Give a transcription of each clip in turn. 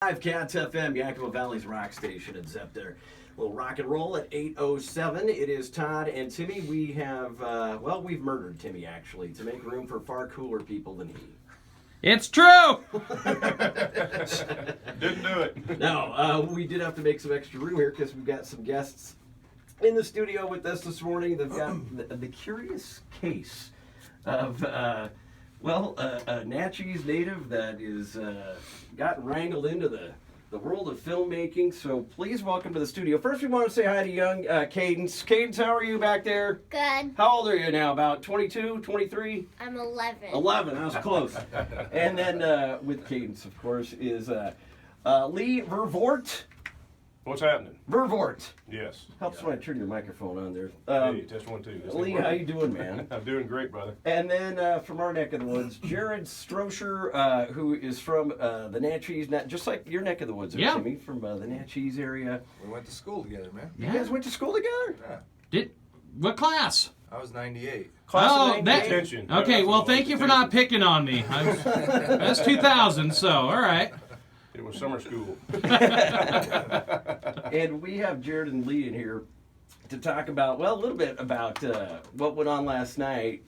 105.5 Cats FM, Yakima Valley's rock station, and Zep there. We'll rock and roll at 8:07. It is Todd and Timmy. We have, we've murdered Timmy, actually, to make room for far cooler people than he. It's true! Didn't do it. No, we did have to make some extra room here because we've got some guests in the studio with us this morning. They've got the curious case of, a Natchez native that is got wrangled into the world of filmmaking. So please welcome to the studio. First, we want to say hi to young Cadence. Cadence, how are you back there? Good. How old are you now? About 22, 23? I'm 11. 11, I was close. And then with Cadence, of course, is Lee Vervoort. What's happening? Vervoort. Yes. Helps when I turn your microphone on there. Hey, test 1, 2. Lee, how you doing, man? I'm doing great, brother. And then from our neck of the woods, Jared Strosher, who is from the Natchez, just like your neck of the woods, Timmy, from the Natchez area. We went to school together, man. You guys went to school together? Yeah. What class? I was 98. Class of that. 98? Attention. Okay, well, thank you for not picking on me. That's 2000, so all right. It was summer school. And we have Jared and Lee in here to talk about, a little bit about what went on last night.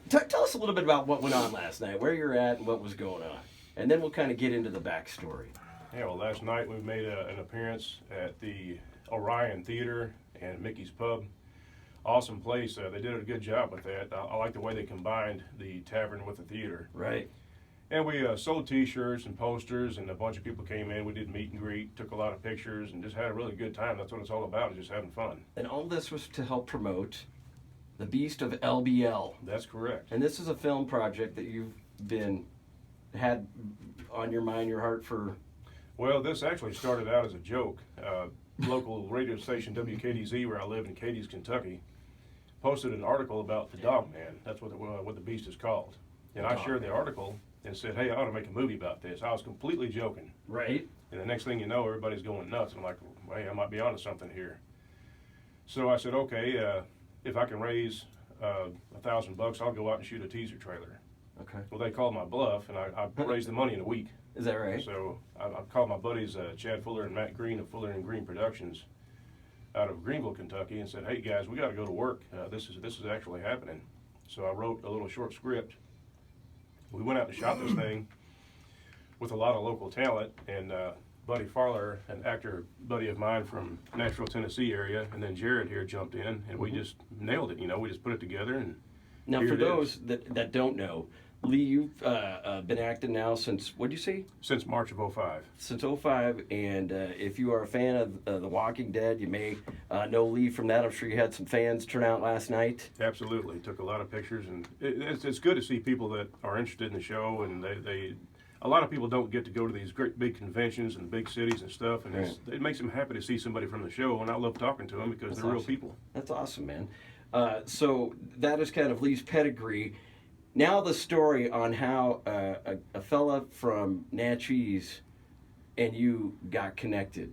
Tell us a little bit about what went on last night, where you're at and what was going on. And then we'll kind of get into the backstory. Yeah, well, last night we made an appearance at the Orion Theater and Mickey's Pub. Awesome place. They did a good job with that. I like the way they combined the tavern with the theater. Right. And we sold T-shirts and posters, and a bunch of people came in. We did meet and greet, took a lot of pictures, and just had a really good time. That's what it's all about, is just having fun. And all this was to help promote the Beast of LBL. That's correct. And this is a film project that you've had on your mind, your heart for. Well, this actually started out as a joke. Local radio station WKDZ, where I live in Cadiz, Kentucky, posted an article about the Dog Man. That's what the Beast is called. And I shared the article and said, hey, I ought to make a movie about this. I was completely joking. Right. And the next thing you know, everybody's going nuts. I'm like, hey, I might be onto something here. So I said, okay, if I can raise $1,000, I'll go out and shoot a teaser trailer. Okay. Well, they called my bluff, and I raised the money in a week. Is that right? So I called my buddies Chad Fuller and Matt Green of Fuller and Green Productions out of Greenville, Kentucky, and said, hey, guys, we got to go to work. This is actually happening. So I wrote a little short script. We went out and shot this thing with a lot of local talent, and Buddy Farler, an actor buddy of mine from Nashville, Tennessee area, and then Jared here jumped in, and we just nailed it. We just put it together. And now, for those that don't know, Lee, you've been acting now since, what'd you say? Since March of 05. Since 05, and if you are a fan of The Walking Dead, you may know Lee from that. I'm sure you had some fans turn out last night. Absolutely. Took a lot of pictures, and it's good to see people that are interested in the show, and a lot of people don't get to go to these great big conventions and big cities and stuff, and it makes them happy to see somebody from the show, and I love talking to them because they're real people. That's awesome, man. So that is kind of Lee's pedigree. Now the story on how a fella from Natchez and you got connected.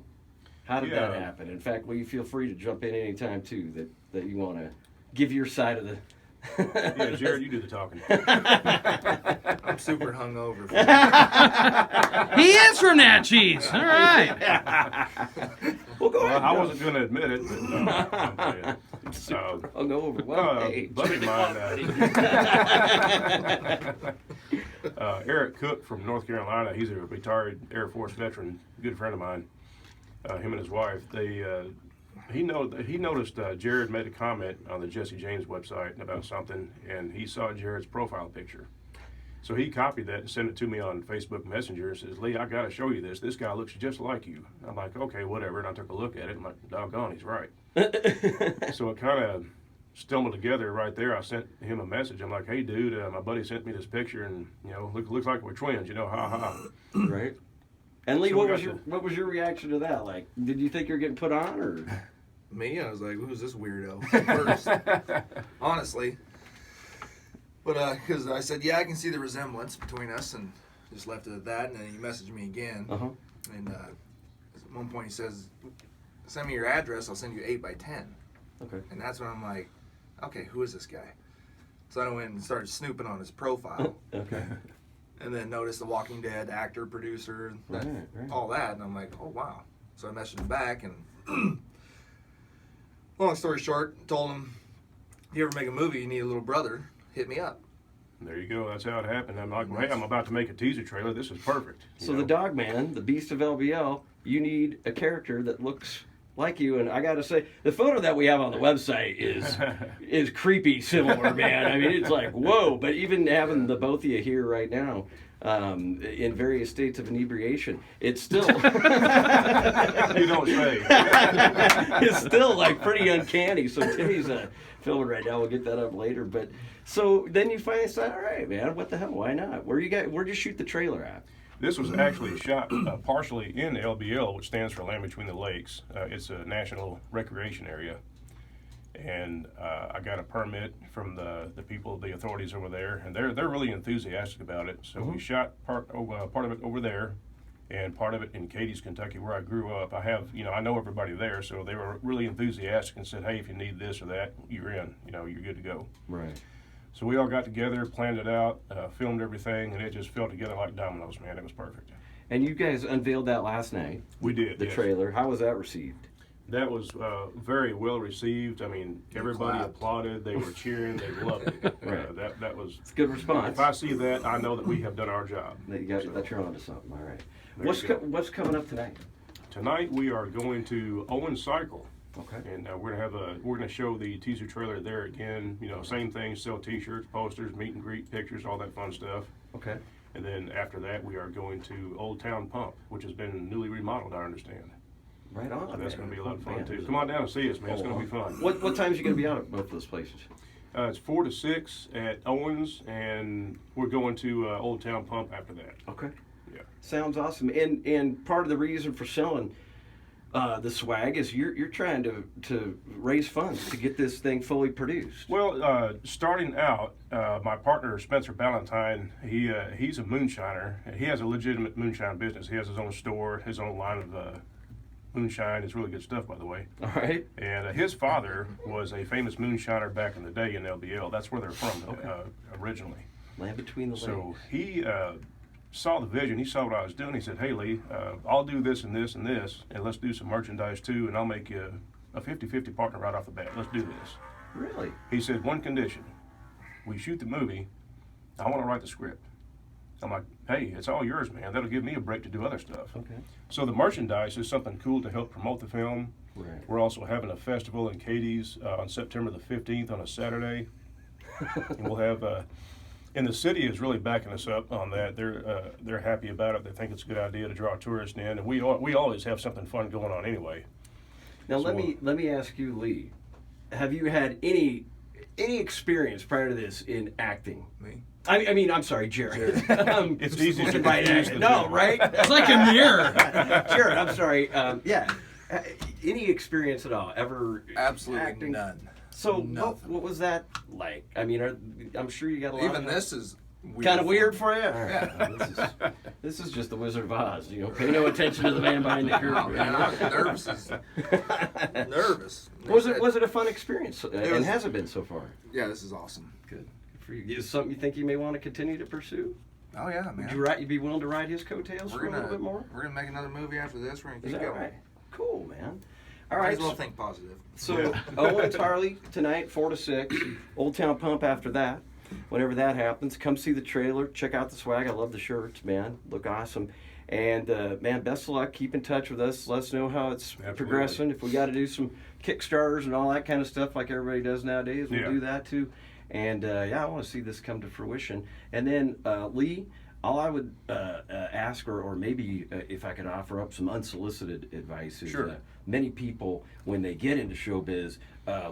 How did that happen? In fact, Lee, feel free to jump in anytime, too, that you want to give your side of the... Yeah, Jared, you do the talking. I'm super hungover. He is from Natchez. All right. Well, go ahead. I wasn't going to admit it, but I'm super hungover. Well, hey, buddy of mine, Eric Cook from North Carolina, he's a retired Air Force veteran, good friend of mine. Him and his wife, he noticed Jared made a comment on the Jesse James website about something, and he saw Jared's profile picture. So he copied that and sent it to me on Facebook Messenger and says, Lee, I got to show you this. This guy looks just like you. I'm like, okay, whatever. And I took a look at it. I'm like, doggone, he's right. So it kind of stumbled together right there. I sent him a message. I'm like, hey, dude, my buddy sent me this picture, and, looks like we're twins, ha, ha. Right. And Lee, So what was your reaction to that? Like, did you think you were getting put on, or? Me, I was like, who's this weirdo? At first, honestly. But, because I said, yeah, I can see the resemblance between us, and just left it at that, and then he messaged me again. Uh-huh. And at one point he says, send me your address, I'll send you 8x10. Okay. And that's when I'm like, okay, who is this guy? So I went and started snooping on his profile. Okay. And then noticed the Walking Dead actor, producer, Right. all that. And I'm like, oh, wow. So I messaged him back. And long story short, told him, if you ever make a movie, you need a little brother, hit me up. There you go. That's how it happened. I'm like, well, hey, I'm about to make a teaser trailer. This is perfect. So the dog man, the Beast of LBL, you need a character that looks like you. And I got to say, the photo that we have on the website is creepy similar, man. I mean, it's like, whoa. But even having the both of you here right now, in various states of inebriation, it's still You don't say. it's still like pretty uncanny. So Timmy's filming right now. We'll get that up later. But so then you finally decide, all right, man, what the hell? Why not? Where'd you shoot the trailer at? This was actually shot partially in LBL, which stands for Land Between the Lakes. It's a national recreation area. And I got a permit from the people, the authorities over there, and they're really enthusiastic about it. So we shot part of it over there, and part of it in Cadiz, Kentucky, where I grew up. I know everybody there, so they were really enthusiastic and said, hey, if you need this or that, you're in. You're good to go. Right. So we all got together, planned it out, filmed everything, and it just fell together like dominoes, man. It was perfect. And you guys unveiled that last night. We did. The yes. trailer. How was that received? That was very well received. I mean, everybody clapped. applauded. They were cheering. They loved it. Right. That was. It's a good response. If I see that, I know that we have done our job. That you're onto something. All right. There you go. What's coming up tonight? Tonight we are going to Owen Cycle. Okay. And we're gonna show the teaser trailer there again. Same thing, sell T-shirts, posters, meet and greet pictures, all that fun stuff. Okay. And then after that, we are going to Old Town Pump, which has been newly remodeled, I understand. Right on. So that's man. gonna be a lot of fun Man. too. Come on down and see us, man. It's gonna be fun. What times are you gonna be out at both those places? It's 4 to 6 at Owens, and we're going to Old Town Pump after that. Okay. Yeah. Sounds awesome. And part of the reason for selling the swag is you're trying to raise funds to get this thing fully produced. Well, starting out, my partner Spencer Ballantyne, he's a moonshiner. He has a legitimate moonshine business. He has his own store, his own line of moonshine. It's really good stuff, by the way. All right. And his father was a famous moonshiner back in the day in LBL. That's where they're from originally. Land Between the Lakes. So he saw the vision. He saw what I was doing. He said, hey, Lee, I'll do this and this and this, and let's do some merchandise too, and I'll make you a 50-50 partner right off the bat. Let's do this. Really? He said, one condition. We shoot the movie. I want to write the script. I'm like, hey, it's all yours, man. That'll give me a break to do other stuff. Okay. So the merchandise is something cool to help promote the film. Right. We're also having a festival in Cadiz on September the 15th on a Saturday. And we'll have... and the city is really backing us up on that. They're happy about it. They think it's a good idea to draw tourists in, and we always have something fun going on anyway. Now So, let me ask you, Lee. Have you had any experience prior to this in acting? Me? I mean, I'm sorry, Jared. It's easy to right. confuse the No, two. right? It's like a mirror. Jared, I'm sorry. Yeah. Any experience at all? Ever? Absolutely acting? none. So Nothing. what was that like? I mean, I'm sure you got a lot. Even this is weird. Kind of weird for you. All right. Yeah. This is just the Wizard of Oz. Pay no attention to the man behind the curtain. Oh, man, I'm nervous. Nervous. Was it a fun experience? And was- has it been so far? Yeah, this is awesome. Good. For you. Is it something you think you may want to continue to pursue? Oh yeah, man. Would you be willing to ride his coattails for a little bit more? We're gonna make another movie after this. We're gonna Is keep that going. right? Cool, man. All Might right. as well think positive. So Owen Tarley tonight, 4 to 6. Old Town Pump after that. Whenever that happens, come see the trailer. Check out the swag. I love the shirts, man. Look awesome. And man, best of luck. Keep in touch with us. Let us know how it's progressing. If we got to do some Kickstarters and all that kind of stuff like everybody does nowadays, we'll do that too. And yeah, I want to see this come to fruition. And then Lee, all I would ask, or maybe if I could offer up some unsolicited advice, is Sure. Many people, when they get into showbiz,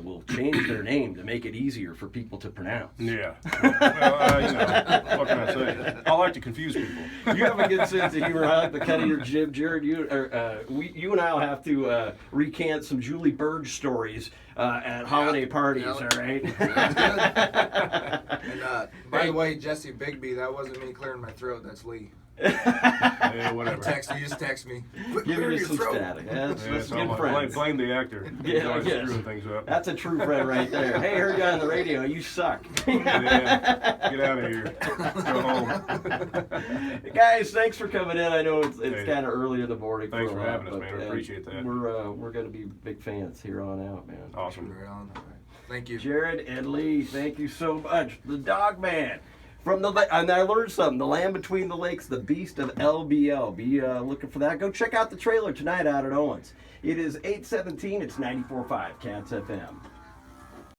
will change their name to make it easier for people to pronounce. Yeah. Well, what can I say? I like to confuse people. You have a good sense of humor. I like the cut of your jib, Jared. You and I will have to recant some Julie Burge stories at holiday parties. Yeah. All right. That's good. And by the way, Jesse Bigby, that wasn't me clearing my throat. That's Lee. Yeah, whatever. You just text me. Giving Clear you your some throat. static. That's Yeah, so I'm good like, friends. blame the actor. He's Yeah, always yes. screwing things up. That's a true friend right there. Hey, heard you on the radio. You suck. Yeah, get out of here. Go home. Guys, thanks for coming in. I know it's Hey, kind of early in the morning. thanks a for lot, having us, but, man. I appreciate that. We're going to be big fans here on out, man. Awesome. Right on. Thank you. Jared and Lee, thank you so much. The Dog Man. And I learned something. The Land Between the Lakes, the Beast of LBL. Be looking for that. Go check out the trailer tonight out at Owens. It is 8:17. It's 94.5 Cats FM.